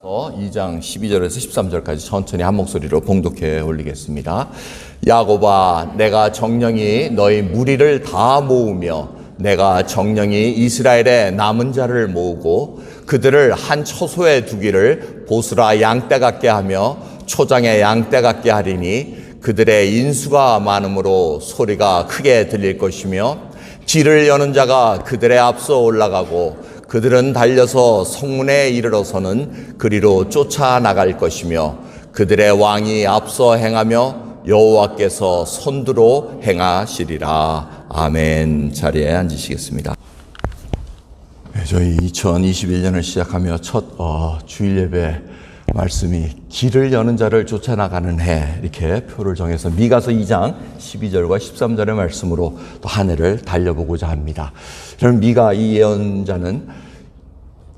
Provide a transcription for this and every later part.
2장 12절에서 13절까지 천천히 한 목소리로 봉독해 올리겠습니다. 야곱아, 내가 정령이 너희 무리를 다 모으며 내가 정령이 이스라엘의 남은 자를 모으고 그들을 한 처소에 두기를 보스라 양떼 같게 하며 초장의 양떼 같게 하리니 그들의 인수가 많으므로 소리가 크게 들릴 것이며 길을 여는 자가 그들의 앞서 올라가고 그들은 달려서 성문에 이르러서는 그리로 쫓아나갈 것이며 그들의 왕이 앞서 행하며 여호와께서 선두로 행하시리라. 아멘. 자리에 앉으시겠습니다. 저희 2021년을 시작하며 첫 주일 예배 말씀이 길을 여는 자를 쫓아나가는 해, 이렇게 표를 정해서 미가서 2장 12절과 13절의 말씀으로 또 한 해를 달려보고자 합니다. 저는 미가 이 예언자는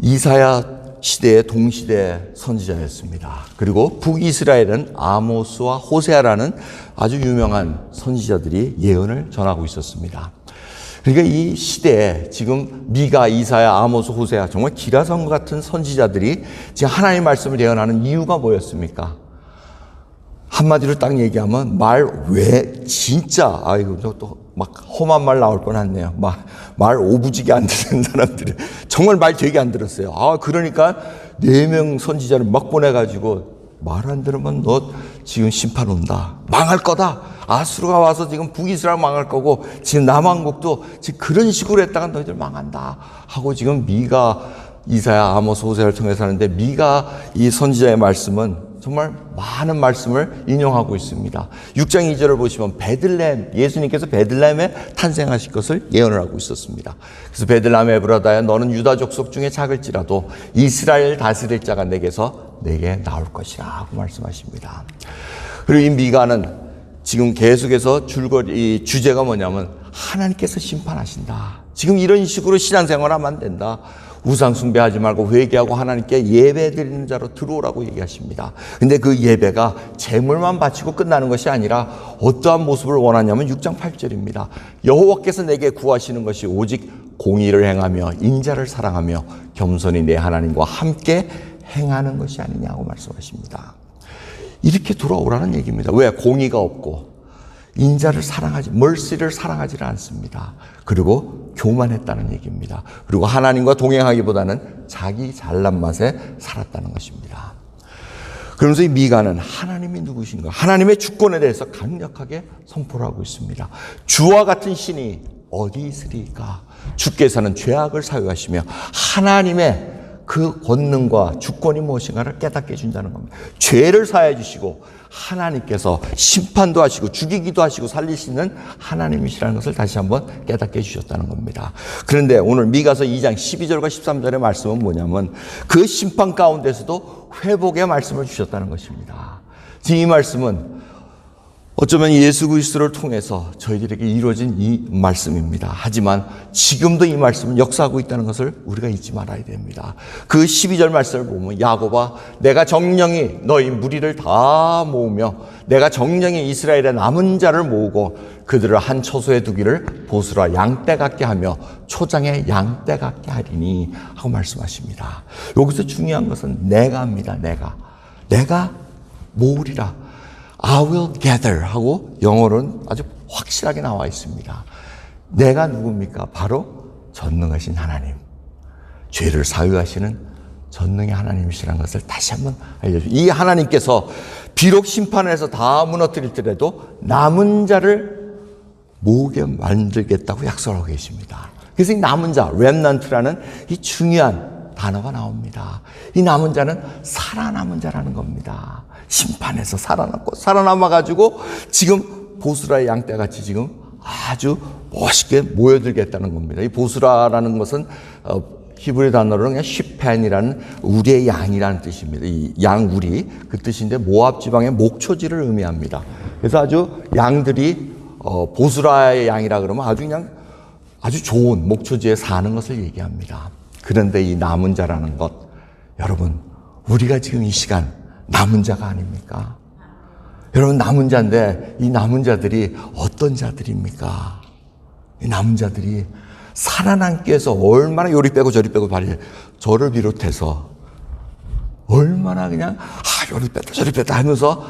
이사야 시대의 동시대 선지자였습니다. 그리고 북이스라엘은 아모스와 호세아라는 아주 유명한 선지자들이 예언을 전하고 있었습니다. 그러니까 이 시대에 지금 미가, 이사야, 아모스, 호세아 정말 기라성 같은 선지자들이 지금 하나님의 말씀을 예언하는 이유가 뭐였습니까? 한마디로 딱 얘기하면 진짜 또 막 험한 말 나올 뻔했네요. 말 오부지게 안 듣는 사람들이 정말 말 되게 안 들었어요. 그러니까 4명 선지자를 막 보내가지고 말 안 들으면 너 지금 심판 온다. 망할 거다. 아수르가 와서 지금 북이스라엘 망할 거고 지금 남왕국도 지금 그런 식으로 했다가 너희들 망한다 하고 지금 미가, 이사야, 아모스, 호세아를 통해서 하는데 미가 이 선지자의 말씀은 정말 많은 말씀을 인용하고 있습니다. 6장 2절을 보시면 베들레헴, 예수님께서 베들레헴에 탄생하실 것을 예언을 하고 있었습니다. 그래서 베들레헴 에브라다야 너는 유다 족속 중에 작을지라도 이스라엘 다스릴 자가 내게 나올 것이라 하고 말씀하십니다. 그리고 이 미가는 지금 계속해서 이 주제가 뭐냐면 하나님께서 심판하신다. 지금 이런 식으로 신앙생활하면 안 된다. 우상 숭배하지 말고 회개하고 하나님께 예배 드리는 자로 들어오라고 얘기하십니다. 근데 그 예배가 제물만 바치고 끝나는 것이 아니라 어떠한 모습을 원하냐면 6장 8절입니다. 여호와께서 내게 구하시는 것이 오직 공의를 행하며 인자를 사랑하며 겸손히 내 하나님과 함께 행하는 것이 아니냐고 말씀하십니다. 이렇게 돌아오라는 얘기입니다. 왜? 공의가 없고 인자를 mercy를 사랑하지 않습니다. 그리고 교만했다는 얘기입니다. 그리고 하나님과 동행하기보다는 자기 잘난 맛에 살았다는 것입니다. 그러면서 이 미가는 하나님이 누구신가? 하나님의 주권에 대해서 강력하게 선포를 하고 있습니다. 주와 같은 신이 어디 있으리까? 주께서는 죄악을 사유하시며 하나님의 그 권능과 주권이 무엇인가를 깨닫게 해준다는 겁니다. 죄를 사해 주시고 하나님께서 심판도 하시고 죽이기도 하시고 살리시는 하나님이시라는 것을 다시 한번 깨닫게 해주셨다는 겁니다. 그런데 오늘 미가서 2장 12절과 13절의 말씀은 뭐냐면 그 심판 가운데서도 회복의 말씀을 주셨다는 것입니다. 지금 이 말씀은 어쩌면 예수 그리스도를 통해서 저희들에게 이루어진 이 말씀입니다. 하지만 지금도 이 말씀은 역사하고 있다는 것을 우리가 잊지 말아야 됩니다. 그 12절 말씀을 보면 야곱아, 내가 정령이 너희 무리를 다 모으며 내가 정령이 이스라엘의 남은 자를 모으고 그들을 한 처소에 두기를 보스라 양떼 같게 하며 초장의 양떼 같게 하리니 하고 말씀하십니다. 여기서 중요한 것은 내가입니다. 내가 모으리라. I will gather 하고 영어로는 아주 확실하게 나와 있습니다. 내가 누굽니까? 바로 전능하신 하나님. 죄를 사유하시는 전능의 하나님이시라는 것을 다시 한번 알려주세요. 이 하나님께서 비록 심판을 해서 다 무너뜨릴지라도 남은 자를 모으게 만들겠다고 약속하고 계십니다. 그래서 이 남은 자, 렘넌트라는 이 중요한 단어가 나옵니다. 이 남은 자는 살아남은 자라는 겁니다. 심판에서 살아남아가지고 지금 보스라의 양떼같이 지금 아주 멋있게 모여들겠다는 겁니다. 이 보스라라는 것은 히브리 단어로 그냥 시펜이라는 우리의 양이라는 뜻입니다. 이 양우리 그 뜻인데 모압 지방의 목초지를 의미합니다. 그래서 아주 양들이 보스라의 양이라 그러면 아주 좋은 목초지에 사는 것을 얘기합니다. 그런데 이 남은 자라는 것, 여러분 우리가 지금 이 시간 남은 자가 아닙니까? 여러분 남은 자인데 이 남은 자들이 어떤 자들입니까? 이 남은 자들이 살아남기 위해서 얼마나 요리 빼고 저리 빼고 저를 비롯해서 얼마나 그냥 요리 뺐다 저리 뺐다 하면서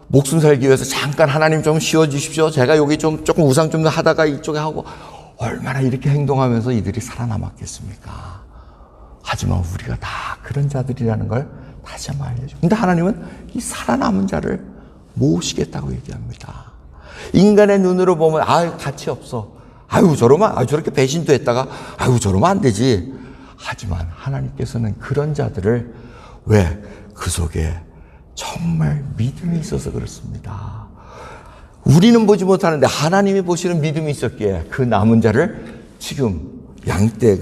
목숨 살기 위해서 잠깐 하나님 좀 쉬어주십시오. 제가 여기 조금 우상 좀 하다가 이쪽에 하고 얼마나 이렇게 행동하면서 이들이 살아남았겠습니까? 하지만 우리가 다 그런 자들이라는 걸 다시 한번 알려줘. 근데 하나님은 이 살아남은 자를 모으시겠다고 얘기합니다. 인간의 눈으로 보면 가치 없어. 저러면 저렇게 배신도 했다가 저러면 안 되지. 하지만 하나님께서는 그런 자들을 왜 그 속에 정말 믿음이 있어서 그렇습니다. 우리는 보지 못하는데 하나님이 보시는 믿음이 있었기에 그 남은 자를 지금 양떼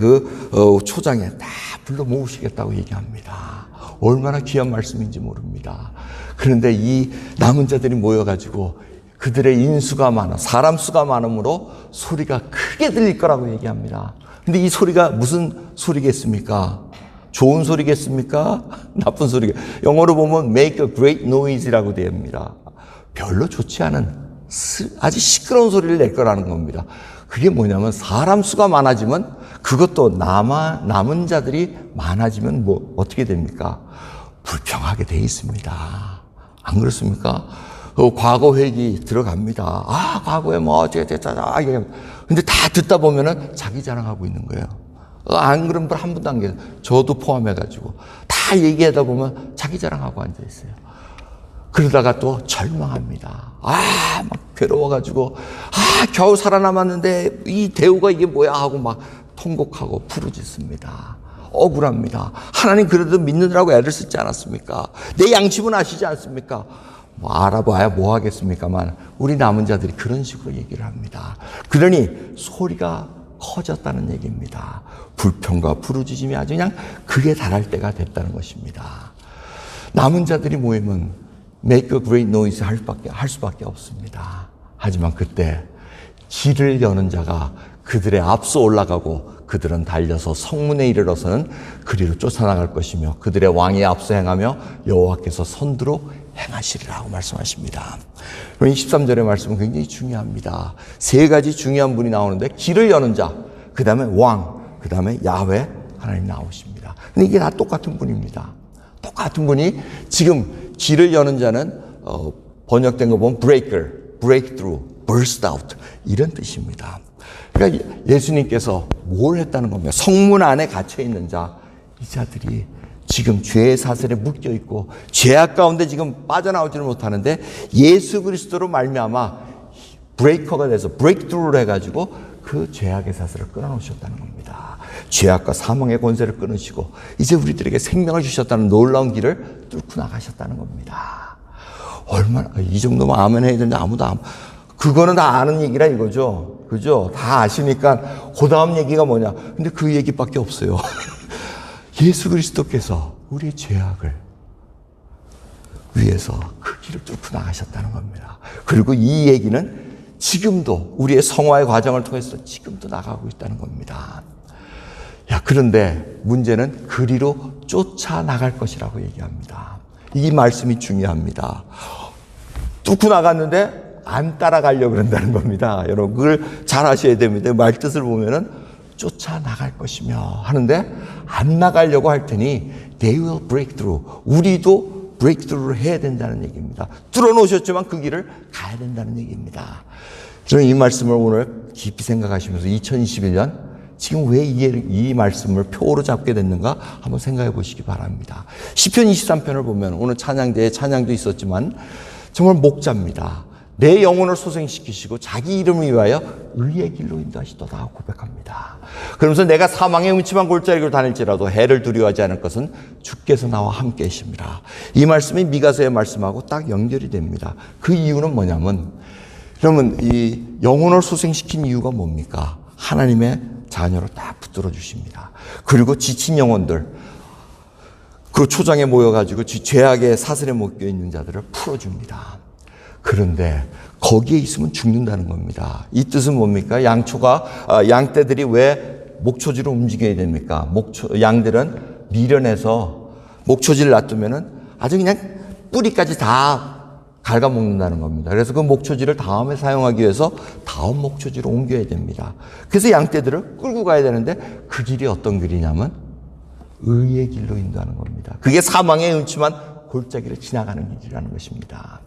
초장에 다 불러 모으시겠다고 얘기합니다. 얼마나 귀한 말씀인지 모릅니다. 그런데 이 남은 자들이 모여가지고 그들의 인수가 많아 사람 수가 많으므로 소리가 크게 들릴 거라고 얘기합니다. 근데 이 소리가 무슨 소리겠습니까? 좋은 소리겠습니까? 나쁜 소리겠. 영어로 보면 make a great noise라고 되어 있습니다. 별로 좋지 않은 아주 시끄러운 소리를 낼 거라는 겁니다. 그게 뭐냐면 사람 수가 많아지면 그것도 남은 자들이 많아지면 어떻게 됩니까? 불평하게 돼 있습니다. 안 그렇습니까? 과거 회기 들어갑니다. 과거에 근데 다 듣다 보면은 자기 자랑하고 있는 거예요. 안 그런 분 한 분도 안 계세요. 저도 포함해가지고 다 얘기하다 보면 자기 자랑하고 앉아 있어요. 그러다가 또 절망합니다. 막 괴로워가지고 겨우 살아남았는데 이 대우가 이게 뭐야 하고 막 통곡하고 부르짖습니다. 억울합니다. 하나님 그래도 믿느라고 애를 쓰지 않았습니까? 내 양심은 아시지 않습니까? 알아봐야 뭐 하겠습니까만 우리 남은 자들이 그런 식으로 얘기를 합니다. 그러니 소리가 커졌다는 얘기입니다. 불평과 부르짖음이 아주 그냥 극에 달할 때가 됐다는 것입니다. 남은 자들이 모이면 make a great noise 할 수밖에 없습니다. 하지만 그때 길을 여는 자가 그들의 앞서 올라가고 그들은 달려서 성문에 이르러서는 그리로 쫓아나갈 것이며 그들의 왕이 앞서 행하며 여호와께서 선두로 행하시리라고 말씀하십니다. 그럼 23절의 말씀은 굉장히 중요합니다. 세 가지 중요한 분이 나오는데 길을 여는 자, 그 다음에 왕, 그 다음에 야훼 하나님 나오십니다. 근데 이게 다 똑같은 분입니다. 똑같은 분이 지금 길을 여는 자는 번역된 거 보면 breaker, breakthrough, burst out 이런 뜻입니다. 그러니까 예수님께서 뭘 했다는 겁니다. 성문 안에 갇혀 있는 자, 이 자들이 지금 죄의 사슬에 묶여 있고 죄악 가운데 지금 빠져나오지를 못하는데 예수 그리스도로 말미암아 브레이커가 돼서 브레이크트루를 해가지고 그 죄악의 사슬을 끊어놓으셨다는 겁니다. 죄악과 사망의 권세를 끊으시고 이제 우리들에게 생명을 주셨다는 놀라운 길을 뚫고 나가셨다는 겁니다. 얼마나 이 정도면 아멘 해야 되는데 그거는 다 아는 얘기라 이거죠. 그죠? 다 아시니까 그 다음 얘기가 뭐냐. 근데 그 얘기밖에 없어요. 예수 그리스도께서 우리의 죄악을 위해서 그 길을 뚫고 나가셨다는 겁니다. 그리고 이 얘기는 지금도 우리의 성화의 과정을 통해서 지금도 나가고 있다는 겁니다. 그런데 문제는 그리로 쫓아나갈 것이라고 얘기합니다. 이 말씀이 중요합니다. 뚫고 나갔는데 안 따라가려고 그런다는 겁니다. 여러분 그걸 잘 아셔야 됩니다. 말뜻을 보면은 쫓아나갈 것이며 하는데 안 나가려고 할 테니 they will break through. 우리도 breakthrough를 해야 된다는 얘기입니다. 뚫어놓으셨지만 그 길을 가야 된다는 얘기입니다. 저는 이 말씀을 오늘 깊이 생각하시면서 2021년 지금 왜 이 말씀을 표로 잡게 됐는가 한번 생각해 보시기 바랍니다. 시편 23편을 보면 오늘 찬양대에 찬양도 있었지만 정말 목자입니다. 내 영혼을 소생시키시고 자기 이름을 위하여 의의 길로 인도하시도다 고백합니다. 그러면서 내가 사망의 음침한 골짜기로 다닐지라도 해를 두려워하지 않을 것은 주께서 나와 함께 계십니다. 이 말씀이 미가서의 말씀하고 딱 연결이 됩니다. 그 이유는 뭐냐면 그러면 이 영혼을 소생시킨 이유가 뭡니까? 하나님의 자녀로 딱 붙들어 주십니다. 그리고 지친 영혼들 그 초장에 모여가지고 죄악의 사슬에 묶여 있는 자들을 풀어줍니다. 그런데 거기에 있으면 죽는다는 겁니다. 이 뜻은 뭡니까? 양떼들이 왜 목초지로 움직여야 됩니까? 양들은 미련해서 목초지를 놔두면은 아주 그냥 뿌리까지 다 갉아먹는다는 겁니다. 그래서 그 목초지를 다음에 사용하기 위해서 다음 목초지로 옮겨야 됩니다. 그래서 양떼들을 끌고 가야 되는데 그 길이 어떤 길이냐면 의의 길로 인도하는 겁니다. 그게 사망의 음침한 골짜기를 지나가는 길이라는 것입니다.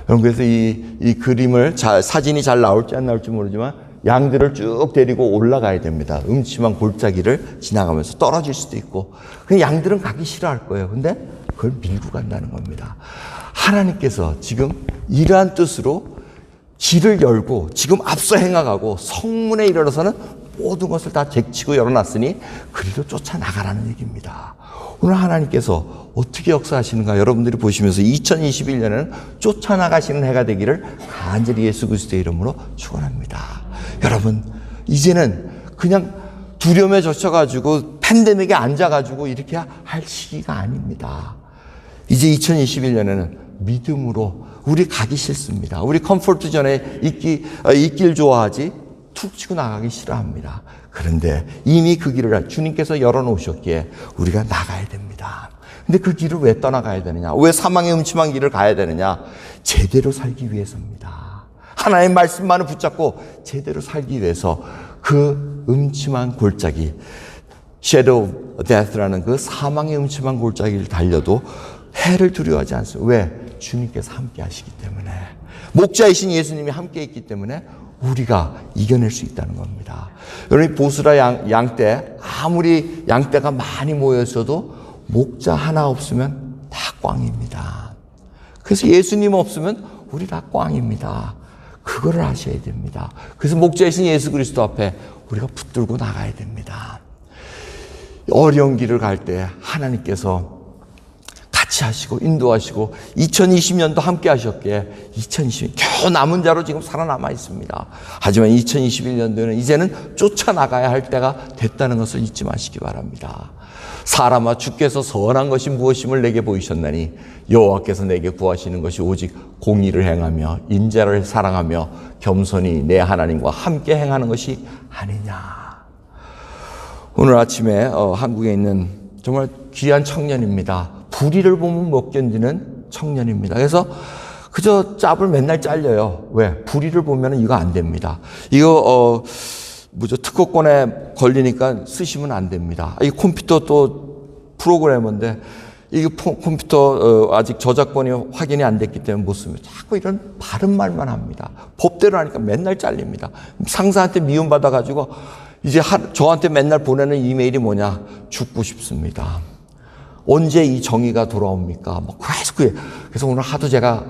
여러분, 그래서 이 그림을 사진이 잘 나올지 안 나올지 모르지만 양들을 쭉 데리고 올라가야 됩니다. 음침한 골짜기를 지나가면서 떨어질 수도 있고, 그 양들은 가기 싫어할 거예요. 근데 그걸 밀고 간다는 겁니다. 하나님께서 지금 이러한 뜻으로 길을 열고 지금 앞서 행하고 성문에 이르러서는 모든 것을 다 제치고 열어놨으니 그리로 쫓아나가라는 얘기입니다. 오늘 하나님께서 어떻게 역사하시는가 여러분들이 보시면서 2021년에는 쫓아나가시는 해가 되기를 간절히 예수 그리스도의 이름으로 축원합니다. 여러분, 이제는 그냥 두려움에 젖혀가지고 팬데믹에 앉아가지고 이렇게 할 시기가 아닙니다. 이제 2021년에는 믿음으로 우리 가기 싫습니다. 우리 컴포트 존에 있길 좋아하지 툭 치고 나가기 싫어합니다. 그런데 이미 그 길을 주님께서 열어놓으셨기에 우리가 나가야 됩니다. 근데 그 길을 왜 떠나가야 되느냐? 왜 사망의 음침한 길을 가야 되느냐? 제대로 살기 위해서입니다. 하나님의 말씀만을 붙잡고 제대로 살기 위해서 그 음침한 골짜기, Shadow of Death라는 그 사망의 음침한 골짜기를 달려도 해를 두려워하지 않습니다. 왜? 주님께서 함께 하시기 때문에, 목자이신 예수님이 함께 있기 때문에 우리가 이겨낼 수 있다는 겁니다. 여러분, 보스라 양떼, 아무리 양떼가 많이 모여 있어도 목자 하나 없으면 다 꽝입니다. 그래서 예수님 없으면 우리 다 꽝입니다. 그거를 아셔야 됩니다. 그래서 목자이신 예수 그리스도 앞에 우리가 붙들고 나가야 됩니다. 어려운 길을 갈 때 하나님께서 같이 하시고 인도하시고 2020년도 함께 하셨기에 2020년 겨우 남은 자로 지금 살아남아 있습니다. 하지만 2021년도에는 이제는 쫓아나가야 할 때가 됐다는 것을 잊지 마시기 바랍니다. 사람아, 주께서 선한 것이 무엇임을 내게 보이셨나니 여호와께서 내게 구하시는 것이 오직 공의를 행하며 인자를 사랑하며 겸손히 내 하나님과 함께 행하는 것이 아니냐. 오늘 아침에 한국에 있는 정말 귀한 청년입니다. 불의를 보면 못 견디는 청년입니다. 그래서 그저 짭을 맨날 잘려요. 왜? 불의를 보면 이거 안 됩니다. 이거 특허권에 걸리니까 쓰시면 안 됩니다. 이 컴퓨터 또 프로그래머인데 이 컴퓨터 아직 저작권이 확인이 안 됐기 때문에 못 씁니다. 자꾸 이런 바른 말만 합니다. 법대로 하니까 맨날 잘립니다. 상사한테 미움받아가지고 이제 저한테 맨날 보내는 이메일이 뭐냐? 죽고 싶습니다. 언제 이 정의가 돌아옵니까? 계속 그래. 그래서 오늘 하도 제가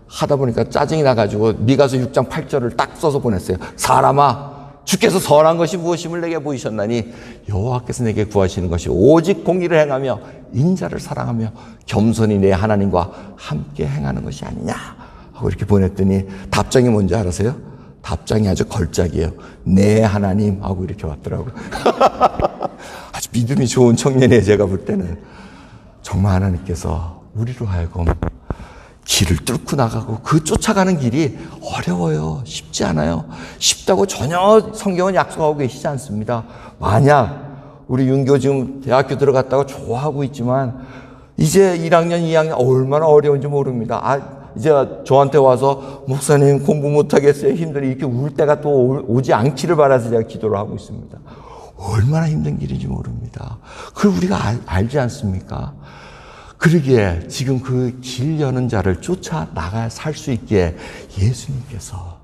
하다 보니까 짜증이 나가지고 미가서 6장 8절을 딱 써서 보냈어요. 사람아, 주께서 선한 것이 무엇임을 내게 보이셨나니 여호와께서 내게 구하시는 것이 오직 공의를 행하며 인자를 사랑하며 겸손히 내 하나님과 함께 행하는 것이 아니냐 하고 이렇게 보냈더니 답장이 뭔지 알아세요? 답장이 아주 걸작이에요. 내 하나님 하고 이렇게 왔더라고요. 아주 믿음이 좋은 청년이에요. 제가 볼 때는 정말 하나님께서 우리로 하여금 길을 뚫고 나가고 그 쫓아가는 길이 어려워요. 쉽지 않아요. 쉽다고 전혀 성경은 약속하고 계시지 않습니다. 만약 우리 윤교 지금 대학교 들어갔다가 좋아하고 있지만 이제 1학년, 2학년 얼마나 어려운지 모릅니다. 이제 저한테 와서 목사님 공부 못하겠어요. 힘들어. 이렇게 울 때가 또 오지 않기를 바라서 제가 기도를 하고 있습니다. 얼마나 힘든 길인지 모릅니다. 그걸 우리가 알지 않습니까? 그러기에 지금 그 길 여는 자를 쫓아 나가 살 수 있기에 예수님께서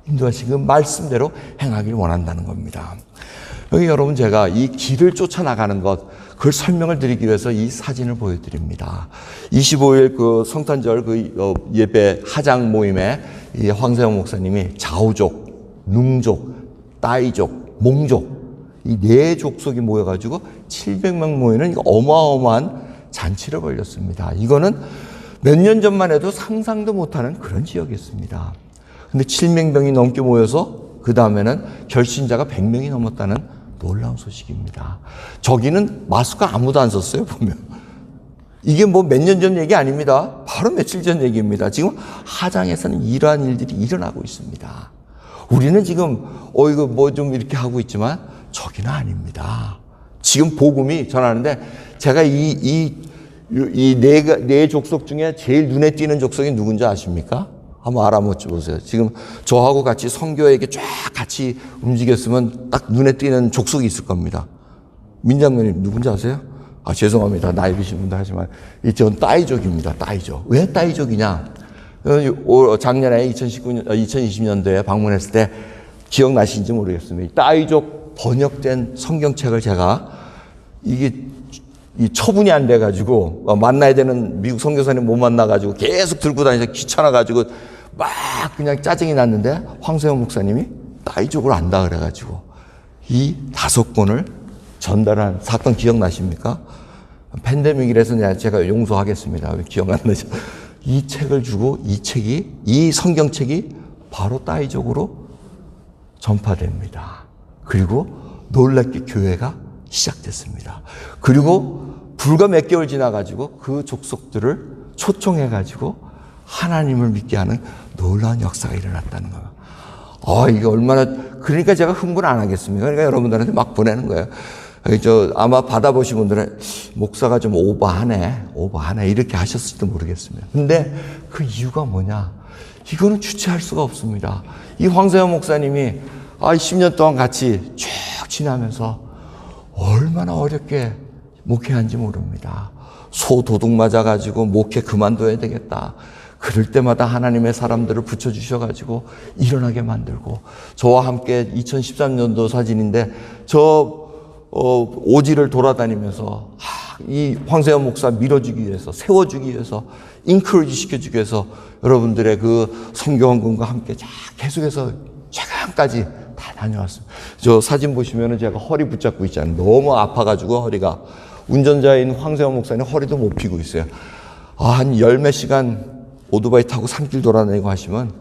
인도하신 그 말씀대로 행하기를 원한다는 겁니다. 여기 여러분, 제가 이 길을 쫓아 나가는 것, 그걸 설명을 드리기 위해서 이 사진을 보여드립니다. 25일 그 성탄절 그 예배 하장 모임에 이 황세영 목사님이 좌우족, 능족, 따이족, 몽족 이 네 족속이 모여가지고 700명 모이는 어마어마한 잔치를 벌였습니다. 이거는 몇 년 전만 해도 상상도 못하는 그런 지역이었습니다. 근데 700명이 넘게 모여서 그 다음에는 결신자가 100명이 넘었다는 놀라운 소식입니다. 저기는 마스크 아무도 안 썼어요, 보면. 이게 뭐 몇 년 전 얘기 아닙니다. 바로 며칠 전 얘기입니다. 지금 하장에서는 이러한 일들이 일어나고 있습니다. 우리는 지금 이거 뭐 좀 이렇게 하고 있지만 저기는 아닙니다. 지금 복음이 전하는데 제가 이 네 족속 중에 제일 눈에 띄는 족속이 누군지 아십니까? 한번 알아보지 보세요. 지금 저하고 같이 선교에게 쫙 같이 움직였으면 딱 눈에 띄는 족속이 있을 겁니다. 민장면님 누군지 아세요? 죄송합니다. 나이 드신 분들 하지만, 전 따이족입니다. 따이족. 왜 따이족이냐? 작년에 2020년도에 방문했을 때 기억나시는지 모르겠습니다. 따이족 번역된 성경책을 제가 이게 이 처분이 안 돼가지고 만나야 되는 미국 선교사님 못 만나가지고 계속 들고 다니서 귀찮아가지고 막 그냥 짜증이 났는데 황세영 목사님이 따이족을 안다 그래가지고 이 5권을 전달한 사건 기억나십니까? 팬데믹이라서 제가 용서하겠습니다. 기억 안 나죠? 이 책을 주고 이 성경책이 바로 따이족으로 전파됩니다. 그리고 놀랍게 교회가 시작됐습니다. 그리고 불과 몇 개월 지나가지고 그 족속들을 초청해가지고 하나님을 믿게 하는 놀라운 역사가 일어났다는 거예요. 이게 얼마나, 그러니까 제가 흥분 안 하겠습니까? 그러니까 여러분들한테 막 보내는 거예요. 아마 받아보신 분들은 목사가 좀 오버하네 이렇게 하셨을지도 모르겠습니다. 근데 그 이유가 뭐냐? 이거는 주체할 수가 없습니다. 이 황세현 목사님이 10년 동안 같이 쭉 지나면서 얼마나 어렵게 목회한지 모릅니다. 소도둑 맞아가지고 목회 그만둬야 되겠다. 그럴 때마다 하나님의 사람들을 붙여주셔가지고 일어나게 만들고, 저와 함께 2013년도 사진인데 오지를 돌아다니면서 이 황세현 목사 밀어주기 위해서, 세워주기 위해서, 인커리지 시켜주기 위해서 여러분들의 그 성교원금과 함께 계속해서 최강까지 다 다녀왔습니다. 저 사진 보시면은 제가 허리 붙잡고 있잖아요. 너무 아파가지고 허리가. 운전자인 황세현 목사님 허리도 못 펴고 있어요. 한 10몇 시간 오토바이 타고 산길 돌아다니고 하시면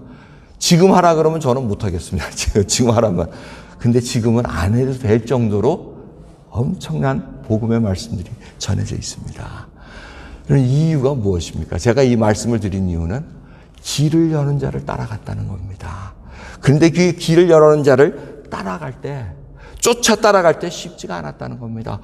지금 하라 그러면 저는 못 하겠습니다. 지금 하라면. 근데 지금은 안 해도 될 정도로 엄청난 복음의 말씀들이 전해져 있습니다. 그럼 이 이유가 무엇입니까? 제가 이 말씀을 드린 이유는 길을 여는 자를 따라갔다는 겁니다. 그런데 그 길을 여는 자를 따라갈 때 쉽지가 않았다는 겁니다.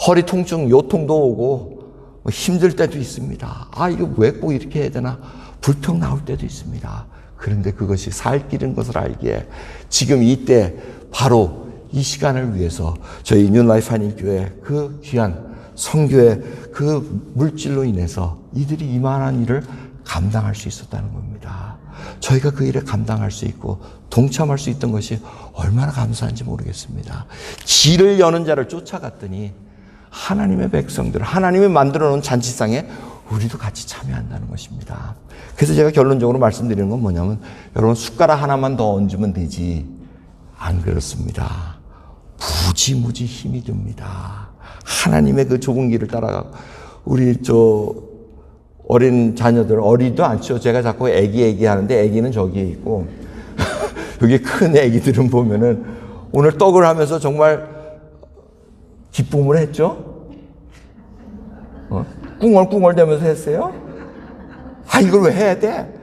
허리 통증, 요통도 오고 힘들 때도 있습니다. 이거 왜 꼭 이렇게 해야 되나? 불평 나올 때도 있습니다. 그런데 그것이 살 길인 것을 알기에 지금 이때 바로 이 시간을 위해서 저희 뉴라이프 한인교회 그 귀한 성교의 그 물질로 인해서 이들이 이만한 일을 감당할 수 있었다는 겁니다. 저희가 그 일을 감당할 수 있고 동참할 수 있던 것이 얼마나 감사한지 모르겠습니다. 길을 여는 자를 쫓아갔더니 하나님의 백성들, 하나님이 만들어 놓은 잔치상에 우리도 같이 참여한다는 것입니다. 그래서 제가 결론적으로 말씀드리는 건 뭐냐면, 여러분 숟가락 하나만 더 얹으면 되지, 안 그렇습니다. 무지무지 힘이 듭니다. 하나님의 그 좁은 길을 따라가고, 우리 어린 자녀들, 어리도 않죠. 제가 자꾸 애기 하는데 애기는 저기에 있고 여기 큰 애기들은 보면은 오늘 떡을 하면서 정말 기쁨을 했죠. 꿍얼꿍얼 대면서 했어요. 이걸 왜 해야 돼?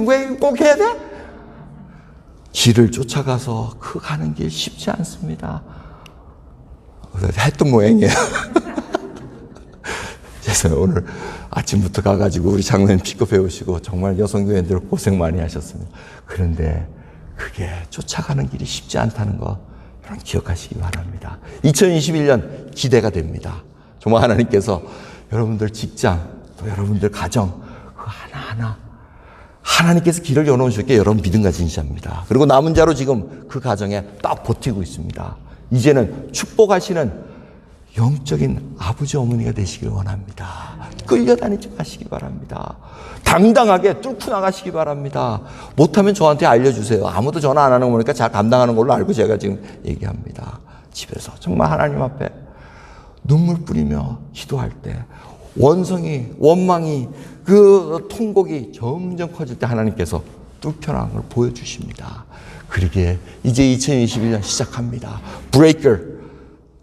왜 꼭 해야 돼? 길을 쫓아가서 그 가는 길 쉽지 않습니다. 했던 모양이에요. 그래서 오늘 아침부터 가가지고 우리 장로님 픽업해 오시고 정말 여성교회들 고생 많이 하셨습니다. 그런데 그게 쫓아가는 길이 쉽지 않다는 거 여러분 기억하시기 바랍니다. 2021년 기대가 됩니다. 정말 하나님께서 여러분들 직장, 또 여러분들 가정, 그 하나하나 하나님께서 길을 열어놓으셨기에 여러분 믿음과 진시합니다. 그리고 남은 자로 지금 그 가정에 딱 버티고 있습니다. 이제는 축복하시는 영적인 아버지 어머니가 되시길 원합니다. 끌려다니지 마시기 바랍니다. 당당하게 뚫고 나가시기 바랍니다. 못하면 저한테 알려주세요. 아무도 전화 안 하는 거 보니까 잘 감당하는 걸로 알고 제가 지금 얘기합니다. 집에서 정말 하나님 앞에 눈물 뿌리며 기도할 때 원망이 그 통곡이 점점 커질 때 하나님께서 뚫혀나간 걸 보여주십니다. 그러기에 이제 2021년 시작합니다. 브레이커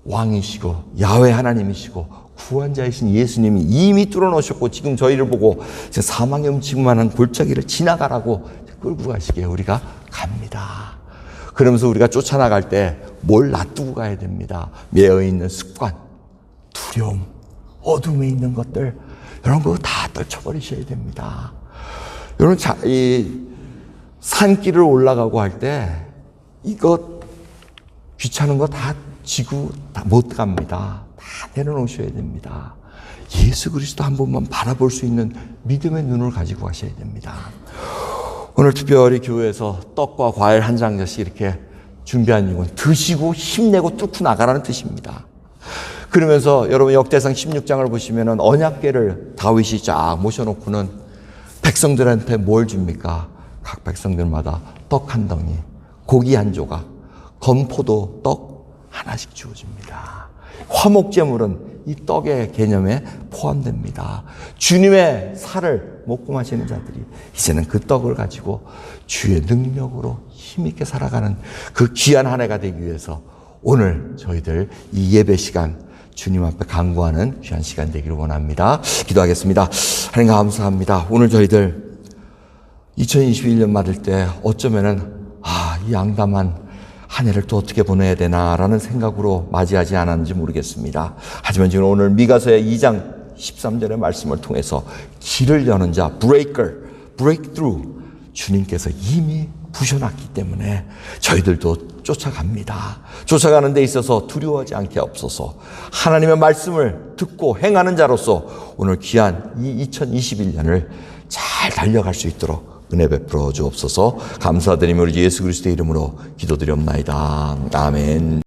왕이시고 야훼 하나님이시고 구원자이신 예수님이 이미 뚫어놓으셨고 지금 저희를 보고 사망의 음침만한 골짜기를 지나가라고 끌고 가시기에 우리가 갑니다. 그러면서 우리가 쫓아나갈 때 뭘 놔두고 가야 됩니다. 매여있는 습관, 두려움, 어둠에 있는 것들 여러분 그거 다 떨쳐버리셔야 됩니다. 여러분 이 산길을 올라가고 할 때 이거 귀찮은 거 다 지고 다 못 갑니다. 다 내려놓으셔야 됩니다. 예수 그리스도 한 번만 바라볼 수 있는 믿음의 눈을 가지고 가셔야 됩니다. 오늘 특별히 교회에서 떡과 과일 한 장씩 이렇게 준비한 이유는 드시고 힘내고 뚫고 나가라는 뜻입니다. 그러면서 여러분 역대상 16장을 보시면 언약궤를 다윗이 쫙 모셔놓고는 백성들한테 뭘 줍니까? 각 백성들마다 떡 한 덩이, 고기 한 조각, 건포도 떡 하나씩 주어집니다. 화목제물은 이 떡의 개념에 포함됩니다. 주님의 살을 먹고 마시는 자들이 이제는 그 떡을 가지고 주의 능력으로 힘있게 살아가는 그 귀한 한 해가 되기 위해서 오늘 저희들 이 예배 시간 주님 앞에 간구하는 귀한 시간 되기를 원합니다. 기도하겠습니다. 하나님 감사합니다. 오늘 저희들 2021년 맞을 때 어쩌면은 이 양담한 한 해를 또 어떻게 보내야 되나라는 생각으로 맞이하지 않았는지 모르겠습니다. 하지만 지금 오늘 미가서의 2장 13절의 말씀을 통해서 길을 여는 자, breakthrough 주님께서 이미 부셔놨기 때문에 저희들도 쫓아갑니다. 쫓아가는 데 있어서 두려워하지 않게 없어서 하나님의 말씀을 듣고 행하는 자로서 오늘 귀한 이 2021년을 잘 달려갈 수 있도록 은혜 베풀어 주옵소서. 감사드리며 우리 예수 그리스도의 이름으로 기도드리옵나이다. 아멘.